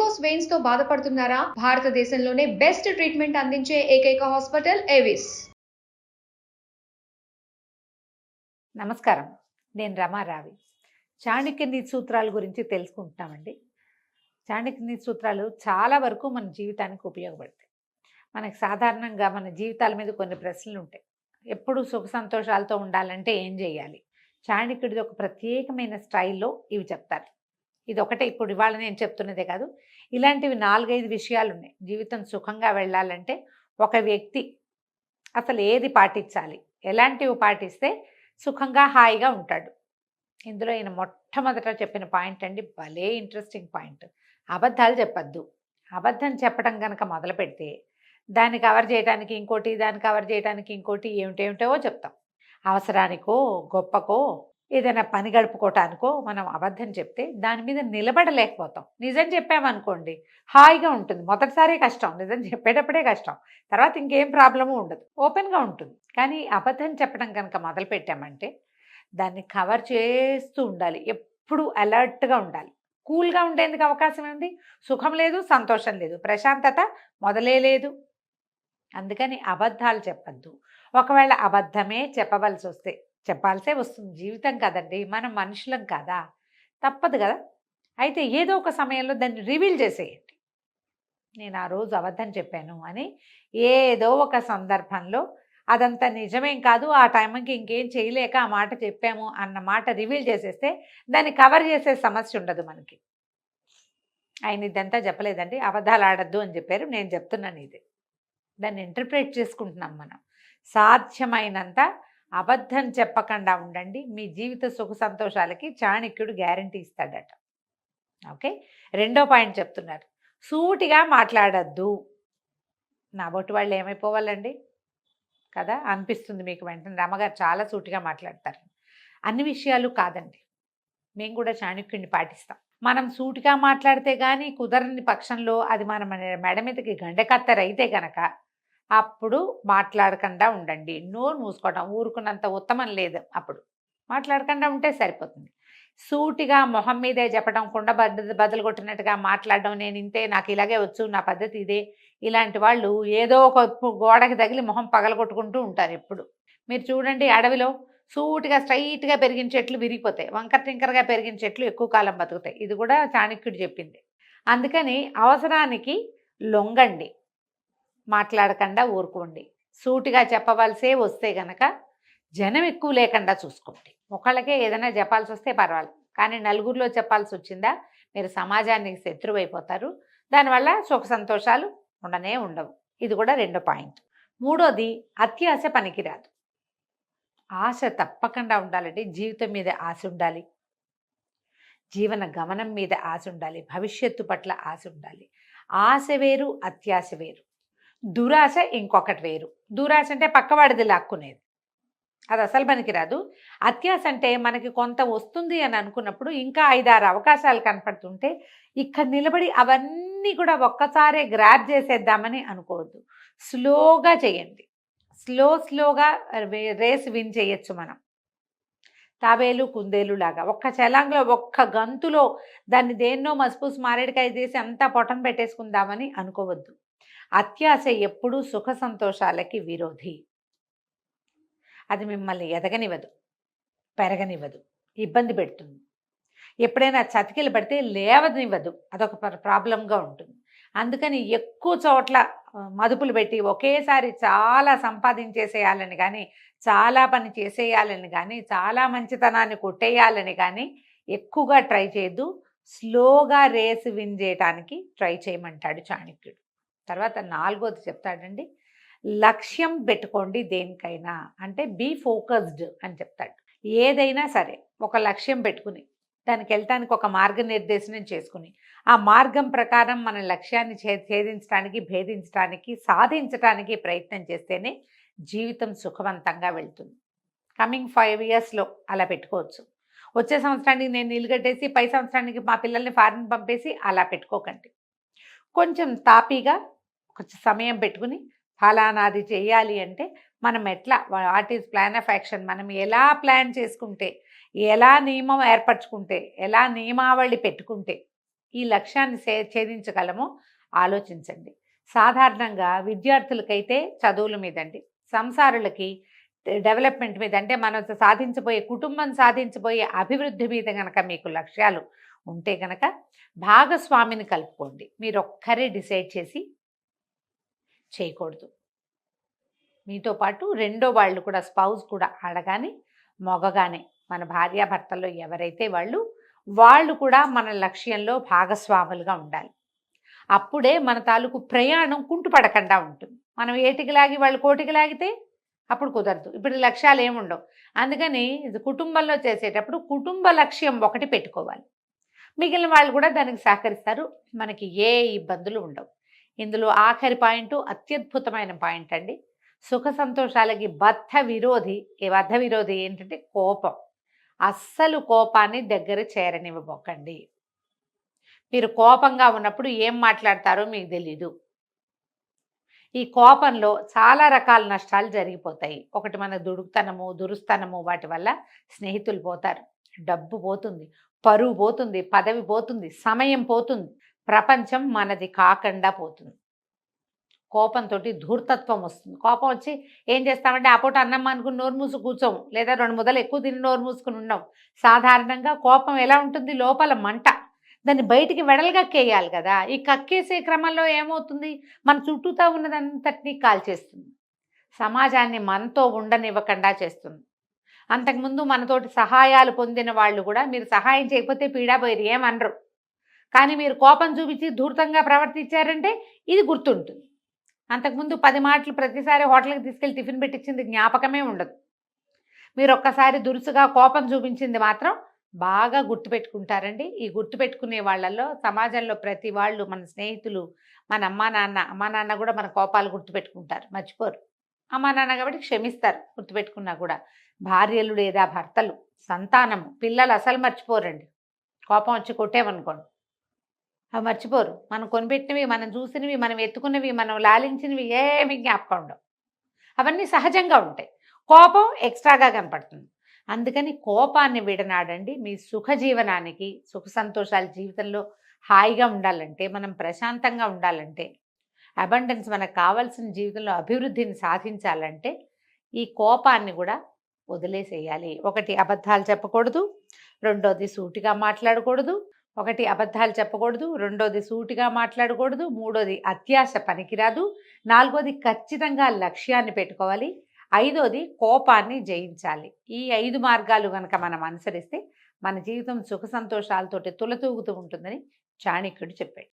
Varicose veins తో బాధపడుతున్నారా? భారతదేశంలోనే బెస్ట్ ట్రీట్మెంట్ అందించే ఏకైక హాస్పిటల్ ఏవిస్. నమస్కారం, నేను రమారావి. చాణక్య నీతి సూత్రాల గురించి తెలుసుకుంటున్నామండి. చాణక్య నీతి సూత్రాలు చాలా వరకు మన జీవితానికి ఉపయోగపడతాయి. మనకు సాధారణంగా మన జీవితాల మీద కొన్ని ప్రశ్నలు ఉంటాయి. ఎప్పుడు సుఖ సంతోషాలతో ఉండాలంటే ఏం చేయాలి? చాణక్యుడిది ఒక ప్రత్యేకమైన స్టైల్లో ఇవి చెప్తారు. ఇది ఒకటే ఇప్పుడు ఇవాళ నేను చెప్తున్నదే కాదు, ఇలాంటివి 4-5 విషయాలు ఉన్నాయి. జీవితం సుఖంగా వెళ్ళాలంటే ఒక వ్యక్తి అసలు ఏది పాటించాలి, ఎలాంటివి పాటిస్తే సుఖంగా హాయిగా ఉంటాడు. ఇందులో ఈయన మొట్టమొదట చెప్పిన పాయింట్ అండి, భలే ఇంట్రెస్టింగ్ పాయింట్. అబద్ధాలు చెప్పద్దు. అబద్ధం చెప్పడం కనుక మొదలు పెడితే దాన్ని కవర్ చేయడానికి ఇంకోటి, దాన్ని కవర్ చేయడానికి ఇంకోటి, ఏమిటేమిటో చెప్తాం. అవసరానికో గొప్పకో ఏదైనా పని గడుపుకోవటానికో మనం అబద్ధం చెప్తే దాని మీద నిలబడలేకపోతాం. నిజం చెప్పామనుకోండి హాయిగా ఉంటుంది. మొదటిసారి కష్టం, నిజం చెప్పేటప్పుడే కష్టం, తర్వాత ఇంకేం ప్రాబ్లము ఉండదు, ఓపెన్గా ఉంటుంది. కానీ అబద్ధం చెప్పడం కనుక మొదలు పెట్టామంటే దాన్ని కవర్ చేస్తూ ఉండాలి, ఎప్పుడు అలర్ట్గా ఉండాలి. కూల్గా ఉండేందుకు అవకాశం ఉంది? సుఖం లేదు, సంతోషం లేదు, ప్రశాంతత మొదలే లేదు. అందుకని అబద్ధాలు చెప్పద్దు. ఒకవేళ అబద్ధమే చెప్పవలసి వస్తే చెప్పాల్సే వస్తుంది. జీవితం కదండి, మనం మనుషులం కదా, తప్పదు కదా. అయితే ఏదో ఒక సమయంలో దాన్ని రివీల్ చేసేయండి. నేను ఆ రోజు అబద్ధం చెప్పాను అని ఏదో ఒక సందర్భంలో అదంతా నిజమేం కాదు, ఆ టైంకి ఇంకేం చేయలేక ఆ మాట చెప్పాము అన్న మాట రివీల్ చేసేస్తే దాన్ని కవర్ చేసే సమస్య ఉండదు మనకి. ఆయన ఇదంతా చెప్పలేదండి, అబద్ధాలు ఆడద్దు అని చెప్పారు, నేను చెప్తున్నాను ఇది. దాన్ని ఇంటర్ప్రిట్ చేసుకుంటున్నాం మనం. సాధ్యమైనంత అబద్ధం చెప్పకుండా ఉండండి. మీ జీవిత సుఖ సంతోషాలకి చాణక్యుడు గ్యారంటీ ఇస్తాడట. ఓకే, రెండో పాయింట్ చెప్తున్నారు, సూటిగా మాట్లాడద్దు. నా బొట్టు వాళ్ళు ఏమైపోవాలండి కదా అనిపిస్తుంది మీకు వెంటనే. రమ్మగారు చాలా సూటిగా మాట్లాడతారు. అన్ని విషయాలు కాదండి, మేము కూడా చాణక్యుడిని పాటిస్తాం. మనం సూటిగా మాట్లాడితే కానీ కుదరని పక్షంలో అది మన మెడ మీదకి గండెకత్తరైతే గనక అప్పుడు మాట్లాడకుండా ఉండండి. నోరు మూసుకోవడం ఊరుకున్నంత ఉత్తమం లేదు. అప్పుడు మాట్లాడకుండా ఉంటే సరిపోతుంది. సూటిగా మొహం మీదే చెప్పడం, కుండ బదులు కొట్టినట్టుగా మాట్లాడడం, నేను ఇంతే, నాకు ఇలాగే వచ్చు, నా పద్ధతి ఇదే, ఇలాంటి వాళ్ళు ఏదో ఒక గోడకి తగిలి మొహం పగలగొట్టుకుంటూ ఉంటారు ఎప్పుడు. మీరు చూడండి, అడవిలో సూటిగా స్ట్రైట్గా పెరిగిన చెట్లు విరిగిపోతాయి, వంకర టింకరగా పెరిగిన చెట్లు ఎక్కువ కాలం బతుకుతాయి. ఇది కూడా చాణక్యుడు చెప్పింది. అందుకని అవసరానికి లొంగండి, మాట్లాడకుండా ఊరుకోండి. సూటిగా చెప్పవలసే వస్తే గనక జనం ఎక్కువ లేకుండా చూసుకోండి. ఒకళ్ళకే ఏదైనా చెప్పాల్సి వస్తే పర్వాలేదు, కానీ నలుగురిలో చెప్పాల్సి వచ్చిందా మీరు సమాజానికి శత్రువైపోతారు. దానివల్ల సుఖ సంతోషాలు ఉండనే ఉండవు. ఇది కూడా రెండో పాయింట్. మూడోది, అత్యాశ పనికిరాదు. ఆశ తప్పకుండా ఉండాలండి. జీవితం మీద ఆశ ఉండాలి, జీవన గమనం మీద ఆశ ఉండాలి, భవిష్యత్తు పట్ల ఆశ ఉండాలి. ఆశ వేరు, అత్యాశ వేరు. దురాశ ఇంకొకటి వేరు. దురాశ అంటే పక్కవాడిది లాక్కునేది, అది అసలు పనికిరాదు. అత్యాశ అంటే మనకి కొంత వస్తుంది అని అనుకున్నప్పుడు ఇంకా 5-6 అవకాశాలు కనపడుతుంటే ఇక్కడ నిలబడి అవన్నీ కూడా ఒక్కసారే గ్రాబ్ చేసేద్దామని అనుకోవద్దు. స్లోగా చేయండి. స్లోగా రేస్ విన్ చేయొచ్చు మనం. తాబేలు కుందేలు లాగా ఒక్క చలాంగ్లో ఒక్క గంతులో దాన్ని దేన్నో మసిపూసి మారేడుకాయ చేసి అంతా పొటం పెట్టేసుకుందామని అనుకోవద్దు. అత్యాశ ఎప్పుడూ సుఖ సంతోషాలకి విరోధి. అది మిమ్మల్ని ఎదగనివ్వదు, పెరగనివ్వదు, ఇబ్బంది పెడుతుంది. ఎప్పుడైనా చతికిలు పడితే లేవనివ్వదు, అదొక ప్రాబ్లంగా ఉంటుంది. అందుకని ఎక్కువ చోట్ల మదుపులు పెట్టి ఒకేసారి చాలా సంపాదించేసేయాలని కానీ, చాలా పని చేసేయాలని కానీ, చాలా మంచితనాన్ని కొట్టేయాలని కానీ ఎక్కువగా ట్రై చేయొద్దు. స్లోగా రేసు విన్ చేయటానికి ట్రై చేయమంటాడు చాణక్యుడు. తర్వాత 4వది చెప్తాడండి, లక్ష్యం పెట్టుకోండి దేనికైనా. అంటే బీ ఫోకస్డ్ అని చెప్తాడు. ఏదైనా సరే ఒక లక్ష్యం పెట్టుకుని దానికి వెళ్ళటానికి ఒక మార్గనిర్దేశనం చేసుకుని ఆ మార్గం ప్రకారం మన లక్ష్యాన్ని ఛేదించడానికి, భేదించడానికి, సాధించడానికి ప్రయత్నం చేస్తేనే జీవితం సుఖవంతంగా వెళ్తుంది. కమింగ్ 5 ఇయర్స్లో అలా పెట్టుకోవచ్చు. వచ్చే సంవత్సరానికి నేను నీళ్ళు కట్టేసి పై సంవత్సరానికి మా పిల్లల్ని ఫారిన్ పంపేసి అలా పెట్టుకోకండి. కొంచెం తాపీగా కొంచెం సమయం పెట్టుకుని ఫలానాది చేయాలి అంటే మనం ఎట్లా, what is plan of action, మనం ఎలా ప్లాన్ చేసుకుంటే, ఎలా నియమం ఏర్పరచుకుంటే, ఎలా నియమావళి పెట్టుకుంటే ఈ లక్ష్యాన్ని ఛేదించగలమో ఆలోచించండి. సాధారణంగా విద్యార్థులకైతే చదువుల మీదండి, సంసారులకి డెవలప్మెంట్ మీద, అంటే మనం సాధించబోయే కుటుంబం సాధించబోయే అభివృద్ధి మీద కనుక మీకు లక్ష్యాలు ఉంటే కనుక భాగస్వామిని కలుపుకోండి. మీరు ఒక్కరే డిసైడ్ చేసి చేయకూడదు. మీతో పాటు రెండో వాళ్ళు కూడా, స్పౌస్ కూడా, ఆడగానే మగగానే, మన భార్యాభర్తల్లో ఎవరైతే వాళ్ళు కూడా మన లక్ష్యంలో భాగస్వాములుగా ఉండాలి. అప్పుడే మన తాలూకు ప్రయాణం కుంటుపడకుండా ఉంటుంది. మనం ఏటికి లాగి వాళ్ళు కోటికి లాగితే అప్పుడు కుదరదు. ఇప్పుడు లక్ష్యాలు ఏముండవు. అందుకని కుటుంబంలో చేసేటప్పుడు కుటుంబ లక్ష్యం ఒకటి పెట్టుకోవాలి. మిగిలిన వాళ్ళు కూడా దానికి సహకరిస్తారు. మనకి ఏ ఇబ్బందులు ఉండవు. ఇందులో ఆఖరి పాయింట్ అత్యద్భుతమైన పాయింట్ అండి. సుఖ సంతోషాలకి బద్ధ విరోధి ఏంటంటే కోపం. అస్సలు కోపాన్ని దగ్గర చేరనివ్వబోకండి. మీరు కోపంగా ఉన్నప్పుడు ఏం మాట్లాడతారో మీకు తెలీదు. ఈ కోపంలో చాలా రకాల నష్టాలు జరిగిపోతాయి. ఒకటి మన దురుస్తనము వాటి వల్ల స్నేహితులు పోతారు, డబ్బు పోతుంది, పరువు పోతుంది, పదవి పోతుంది, సమయం పోతుంది, ప్రపంచం మనది కాకుండా పోతుంది. కోపంతో ధూర్తత్వం వస్తుంది. కోపం వచ్చి ఏం చేస్తామంటే ఆ పూట అన్నం అనుకుని నోరు మూసుకు కూర్చోము, లేదా 2 ముద్దలు ఎక్కువ తిని నోరు మూసుకుని ఉన్నాం. సాధారణంగా కోపం ఎలా ఉంటుంది? లోపల మంట, దాన్ని బయటికి వెడల్గక్కేయాలి కదా. ఈ కక్కేసే క్రమంలో ఏమవుతుంది? మన చుట్టూతా ఉన్నదంతటినీ కాల్చేస్తుంది. సమాజాన్ని మనతో ఉండనివ్వకుండా చేస్తుంది. అంతకుముందు మనతోటి సహాయాలు పొందిన వాళ్ళు కూడా మీరు సహాయం చేయకపోతే పీడాపోయారు, ఏమనరు. కానీ మీరు కోపం చూపించి ధూర్తంగా ప్రవర్తించారంటే ఇది గుర్తుంటుంది. అంతకుముందు 10 మాటలు ప్రతిసారి హోటల్కి తీసుకెళ్ళి టిఫిన్ పెట్టించింది జ్ఞాపకమే ఉండదు. మీరు ఒక్కసారి దురుసుగా కోపం చూపించింది మాత్రం బాగా గుర్తుపెట్టుకుంటారండి. ఈ గుర్తుపెట్టుకునే వాళ్ళల్లో సమాజంలో ప్రతి వాళ్ళు, మన స్నేహితులు, మన అమ్మా నాన్న కూడా మన కోపాలు గుర్తుపెట్టుకుంటారు, మర్చిపోరు. అమ్మా నాన్న కాబట్టి క్షమిస్తారు గుర్తుపెట్టుకున్నా కూడా. భార్యలు లేదా భర్తలు, సంతానము, పిల్లలు అసలు మర్చిపోరండి. కోపం వచ్చి కొట్టేమనుకోండి అవి మర్చిపోరు. మనం కొనిపెట్టినవి, మనం చూసినవి, మనం ఎత్తుకున్నవి, మనం లాలించినవి ఏమి జ్ఞాపకం ఉండవు. అవన్నీ సహజంగా ఉంటాయి. కోపం ఎక్స్ట్రాగా కనపడుతుంది. అందుకని కోపాన్ని విడనాడండి. మీ సుఖ జీవనానికి, సుఖ సంతోషాల జీవితంలో హాయిగా ఉండాలంటే, మనం ప్రశాంతంగా ఉండాలంటే, అబండెన్స్ మనకు కావాల్సిన జీవితంలో అభివృద్ధిని సాధించాలంటే ఈ కోపాన్ని కూడా వదిలేసేయాలి. ఒకటి అబద్ధాలు చెప్పకూడదు, రెండోది సూటిగా మాట్లాడకూడదు. రెండోది సూటిగా మాట్లాడకూడదు, మూడోది అత్యాశ పనికిరాదు, నాలుగోది ఖచ్చితంగా లక్ష్యాన్ని పెట్టుకోవాలి, ఐదోది కోపాన్ని జయించాలి. ఈ 5 మార్గాలు కనుక మనం అనుసరిస్తే మన జీవితం సుఖ సంతోషాలతోటి తులతూగుతూ ఉంటుందని చాణక్యుడు చెప్పాడు.